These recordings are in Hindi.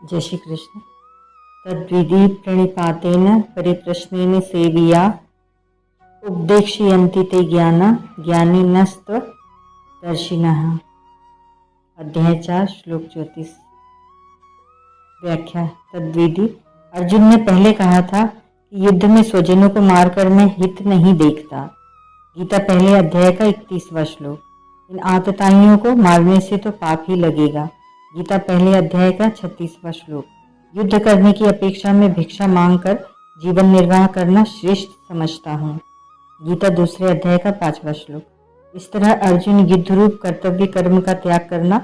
जय श्री कृष्ण। तद्विधि प्रणिपातेन परिप्रश्नेन सेविया उपदेक्ष्यन्ति ते ज्ञानिनस्त्वदर्शिनः। अध्याय 4 श्लोक 34। व्याख्या। तद्विधि, अर्जुन ने पहले कहा था कि युद्ध में स्वजनों को मारकर मैं हित नहीं देखता। गीता पहले अध्याय का 31वां श्लोक। इन आतताइयों को मारने से तो पाप ही लगेगा। गीता पहले अध्याय का 36वां श्लोक। युद्ध करने की अपेक्षा में भिक्षा मांगकर जीवन निर्वाह करना श्रेष्ठ समझता हूँ। गीता दूसरे अध्याय का 5वां श्लोक। इस तरह अर्जुन युद्ध रूप कर्तव्य कर्म का त्याग करना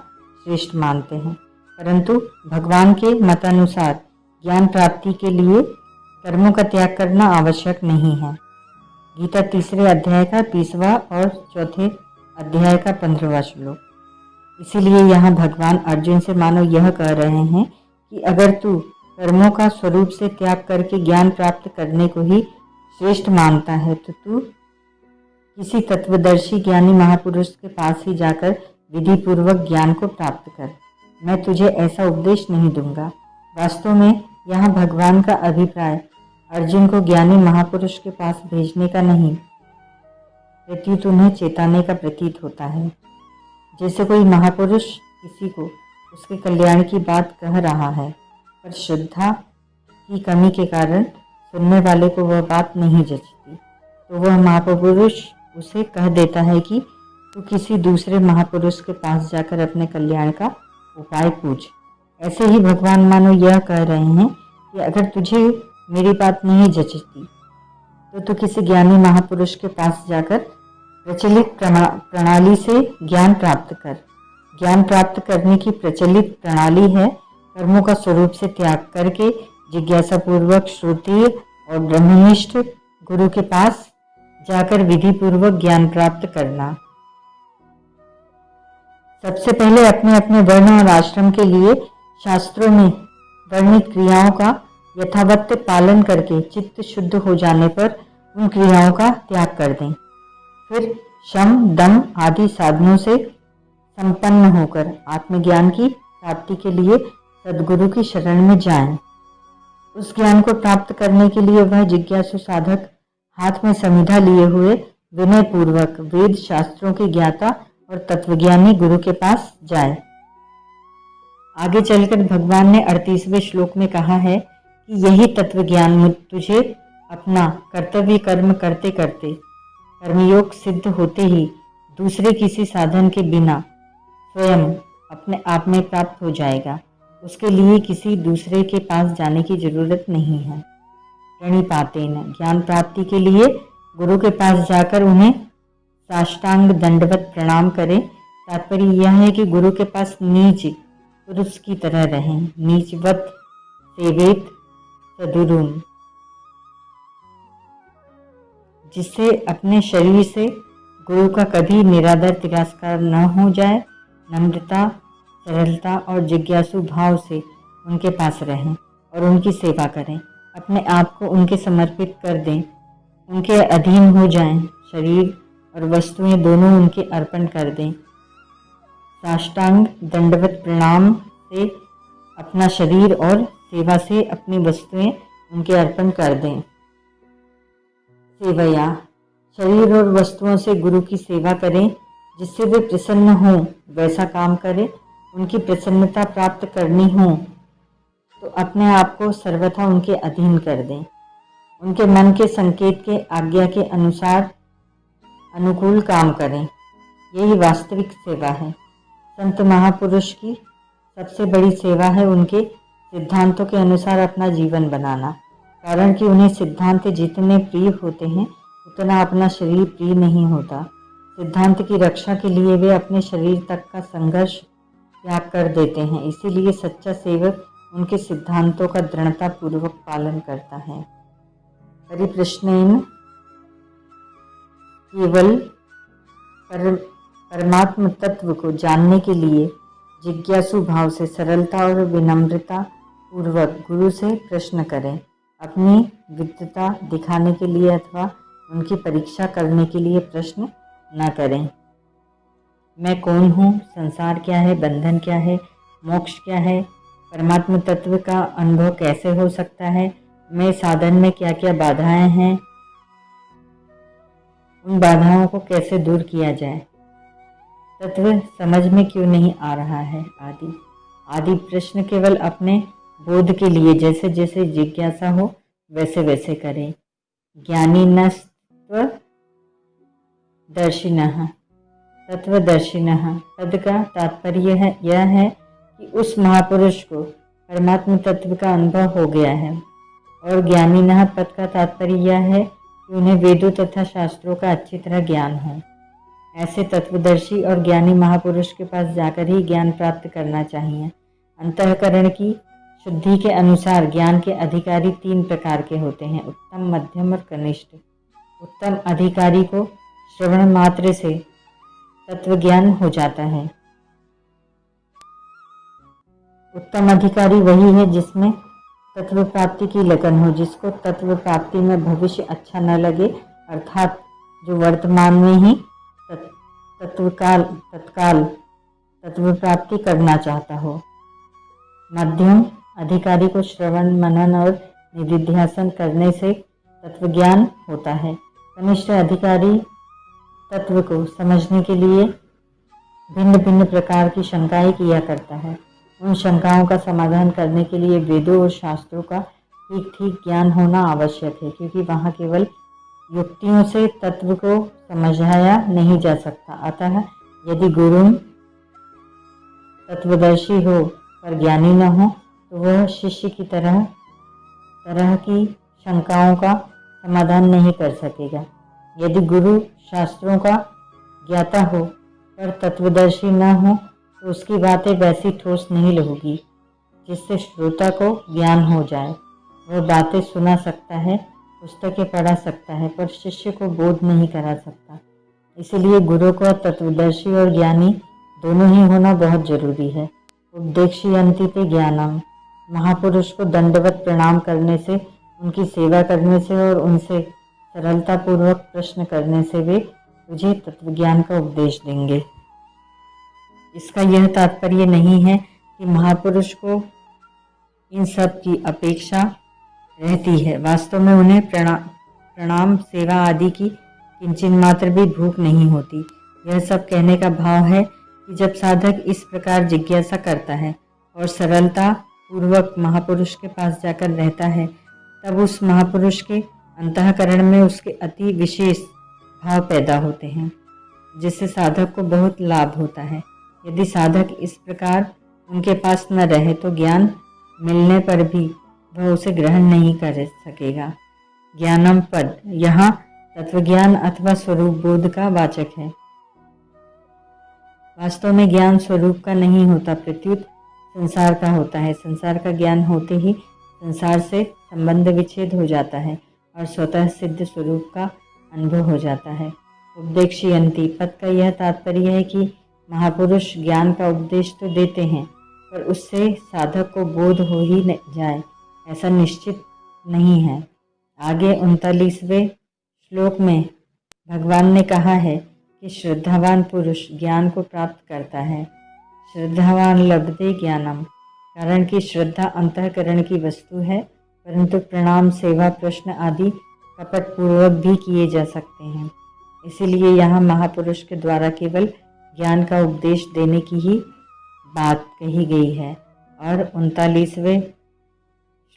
श्रेष्ठ मानते हैं, परंतु भगवान के मतानुसार ज्ञान प्राप्ति के लिए कर्मों का त्याग करना आवश्यक नहीं है। गीता तीसरे अध्याय का 30वां और चौथे अध्याय का 15वां श्लोक। इसीलिए यहाँ भगवान अर्जुन से मानो यह कह रहे हैं कि अगर तू कर्मों का स्वरूप से त्याग करके ज्ञान प्राप्त करने को ही श्रेष्ठ मानता है तो तू किसी तत्वदर्शी ज्ञानी महापुरुष के पास ही जाकर विधि पूर्वक ज्ञान को प्राप्त कर। मैं तुझे ऐसा उपदेश नहीं दूंगा। वास्तव में यहाँ भगवान का अभिप्राय अर्जुन को ज्ञानी महापुरुष के पास भेजने का नहीं, प्रत्युत उन्हें चेताने का प्रतीत होता है। जैसे कोई महापुरुष किसी को उसके कल्याण की बात कह रहा है, पर श्रद्धा की कमी के कारण सुनने वाले को वह बात नहीं जचती, तो वह महापुरुष उसे कह देता है कि तू किसी दूसरे महापुरुष के पास जाकर अपने कल्याण का उपाय पूछ। ऐसे ही भगवान मानो यह कह रहे हैं कि अगर तुझे मेरी बात नहीं जचती तो तू किसी ज्ञानी महापुरुष के पास जाकर प्रचलित प्रणाली से ज्ञान प्राप्त कर। ज्ञान प्राप्त करने की प्रचलित प्रणाली है कर्मों का स्वरूप से त्याग करके जिज्ञासा पूर्वक श्रुति और ब्रह्मनिष्ठ गुरु के पास जाकर विधि पूर्वक ज्ञान प्राप्त करना। सबसे पहले अपने अपने वर्ण और आश्रम के लिए शास्त्रों में वर्णित क्रियाओं का यथावत पालन करके चित्त शुद्ध हो जाने पर उन क्रियाओं का त्याग कर दें। फिर शम दम आदि साधनों से संपन्न होकर आत्मज्ञान की प्राप्ति के लिए सद्गुरु की शरण में जाएं। उस ज्ञान को प्राप्त करने के लिए वह जिज्ञासु साधक हाथ में समिधा लिए हुए विनय पूर्वक वेद शास्त्रों के ज्ञाता और तत्वज्ञानी गुरु के पास जाए। आगे चलकर भगवान ने 38वें श्लोक में कहा है कि यही तत्वज्ञान तुझे अपना कर्तव्य कर्म करते करते कर्मयोग सिद्ध होते ही दूसरे किसी साधन के बिना स्वयं अपने आप में प्राप्त हो जाएगा। उसके लिए किसी दूसरे के पास जाने की जरूरत नहीं है। प्रणिपातेन, ज्ञान प्राप्ति के लिए गुरु के पास जाकर उन्हें साष्टांग दंडवत प्रणाम करें। तात्पर्य यह है कि गुरु के पास नीच पुरुष की तरह रहें। नीचवत सेवेत सदुरुम, जिससे अपने शरीर से गुरु का कभी निरादर तिरस्कार न हो जाए। नम्रता, सरलता और जिज्ञासु भाव से उनके पास रहें और उनकी सेवा करें। अपने आप को उनके समर्पित कर दें, उनके अधीन हो जाएं। शरीर और वस्तुएं दोनों उनके अर्पण कर दें। साष्टांग दंडवत प्रणाम से अपना शरीर और सेवा से अपनी वस्तुएं उनके अर्पण कर दें। सेवया, शरीर और वस्तुओं से गुरु की सेवा करें। जिससे वे प्रसन्न हों वैसा काम करें। उनकी प्रसन्नता प्राप्त करनी हो तो अपने आप को सर्वथा उनके अधीन कर दें। उनके मन के संकेत के आज्ञा के अनुसार अनुकूल काम करें। यही वास्तविक सेवा है। संत महापुरुष की सबसे बड़ी सेवा है उनके सिद्धांतों के अनुसार अपना जीवन बनाना, कारण कि उन्हें सिद्धांत जितने प्रिय होते हैं उतना अपना शरीर प्रिय नहीं होता। सिद्धांत की रक्षा के लिए वे अपने शरीर तक का संघर्ष त्याग कर देते हैं। इसीलिए सच्चा सेवक उनके सिद्धांतों का दृढ़ता पूर्वक पालन करता है। परिप्रश्नेन, केवल परमात्म तत्व को जानने के लिए जिज्ञासु भाव से सरलता और विनम्रता पूर्वक गुरु से प्रश्न करें। अपनी विद्वता दिखाने के लिए अथवा उनकी परीक्षा करने के लिए प्रश्न न करें। मैं कौन हूँ, संसार क्या है, बंधन क्या है, मोक्ष क्या है, परमात्म तत्व का अनुभव कैसे हो सकता है, मैं साधन में क्या क्या बाधाएं हैं, उन बाधाओं को कैसे दूर किया जाए, तत्व समझ में क्यों नहीं आ रहा है आदि आदि प्रश्न केवल अपने बोध के लिए जैसे जैसे जिज्ञासा हो वैसे वैसे करें। ज्ञानी नस्त्व दर्शिनः तत्वदर्शिनः पद का तात्पर्य यह है कि उस महापुरुष को परमात्म तत्व का अनुभव हो गया है, और ज्ञानीनः पद का तात्पर्य यह है कि उन्हें वेदों तथा शास्त्रों का अच्छी तरह ज्ञान हो। ऐसे तत्वदर्शी और ज्ञानी महापुरुष के पास जाकर ही ज्ञान प्राप्त करना चाहिए। अंतःकरण की शुद्धि के अनुसार ज्ञान के अधिकारी 3 प्रकार के होते हैं, उत्तम, मध्यम और कनिष्ठ। उत्तम अधिकारी को श्रवण मात्र से तत्व ज्ञान हो जाता है। उत्तम अधिकारी वही है जिसमें तत्व प्राप्ति की लगन हो, जिसको तत्व प्राप्ति में भविष्य अच्छा न लगे, अर्थात जो वर्तमान में ही तत्काल तत्व प्राप्ति करना चाहता हो। मध्यम अधिकारी को श्रवण, मनन और निधिध्यासन करने से तत्व ज्ञान होता है। कनिष्ठ अधिकारी तत्व को समझने के लिए भिन्न भिन्न प्रकार की शंकाएं किया करता है। उन शंकाओं का समाधान करने के लिए वेदों और शास्त्रों का ठीक ठीक ज्ञान होना आवश्यक है, क्योंकि वहाँ केवल युक्तियों से तत्व को समझाया नहीं जा सकता। अतः यदि गुरु तत्वदर्शी हो पर ज्ञानी न हो तो वह शिष्य की तरह की शंकाओं का समाधान नहीं कर सकेगा। यदि गुरु शास्त्रों का ज्ञाता हो पर तत्वदर्शी न हो तो उसकी बातें वैसी ठोस नहीं लगेगी जिससे श्रोता को ज्ञान हो जाए। वह बातें सुना सकता है, पुस्तकें पढ़ा सकता है, पर शिष्य को बोध नहीं करा सकता। इसलिए गुरु को तत्वदर्शी और ज्ञानी दोनों ही होना बहुत जरूरी है। उपदेक्षयन्ति ते ज्ञानम, महापुरुष को दंडवत प्रणाम करने से, उनकी सेवा करने से और उनसे सरलतापूर्वक प्रश्न करने से वे तुझे तत्वज्ञान का उपदेश देंगे। इसका यह तात्पर्य नहीं है कि महापुरुष को इन सब की अपेक्षा रहती है। वास्तव में उन्हें प्रणाम, सेवा आदि की किंचन मात्र भी भूख नहीं होती। यह सब कहने का भाव है कि जब साधक इस प्रकार जिज्ञासा करता है और सरलता पूर्वक महापुरुष के पास जाकर रहता है, तब उस महापुरुष के अंतःकरण में उसके अति विशेष भाव पैदा होते हैं, जिससे साधक को बहुत लाभ होता है। यदि साधक इस प्रकार उनके पास न रहे तो ज्ञान मिलने पर भी वह उसे ग्रहण नहीं कर सकेगा। ज्ञानम पद यहाँ तत्वज्ञान अथवा स्वरूप बोध का वाचक है। वास्तव में ज्ञान स्वरूप का नहीं होता, प्रत्युत संसार का होता है। संसार का ज्ञान होते ही संसार से संबंध विच्छेद हो जाता है और स्वतः सिद्ध स्वरूप का अनुभव हो जाता है। उपदेक्षयन्ति पद का यह तात्पर्य है कि महापुरुष ज्ञान का उपदेश तो देते हैं, पर उससे साधक को बोध हो ही जाए ऐसा निश्चित नहीं है। आगे 39वें श्लोक में भगवान ने कहा है कि श्रद्धावान पुरुष ज्ञान को प्राप्त करता है। श्रद्धावान लभते ज्ञानम, कारण कि श्रद्धा अंतःकरण की वस्तु है, परंतु प्रणाम, सेवा, प्रश्न आदि कपट पूर्वक भी किए जा सकते हैं। इसीलिए यहाँ महापुरुष के द्वारा केवल ज्ञान का उपदेश देने की ही बात कही गई है, और 39वें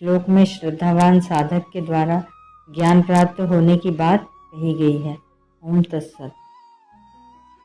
श्लोक में श्रद्धावान साधक के द्वारा ज्ञान प्राप्त होने की बात कही गई है। ओम तत्सत।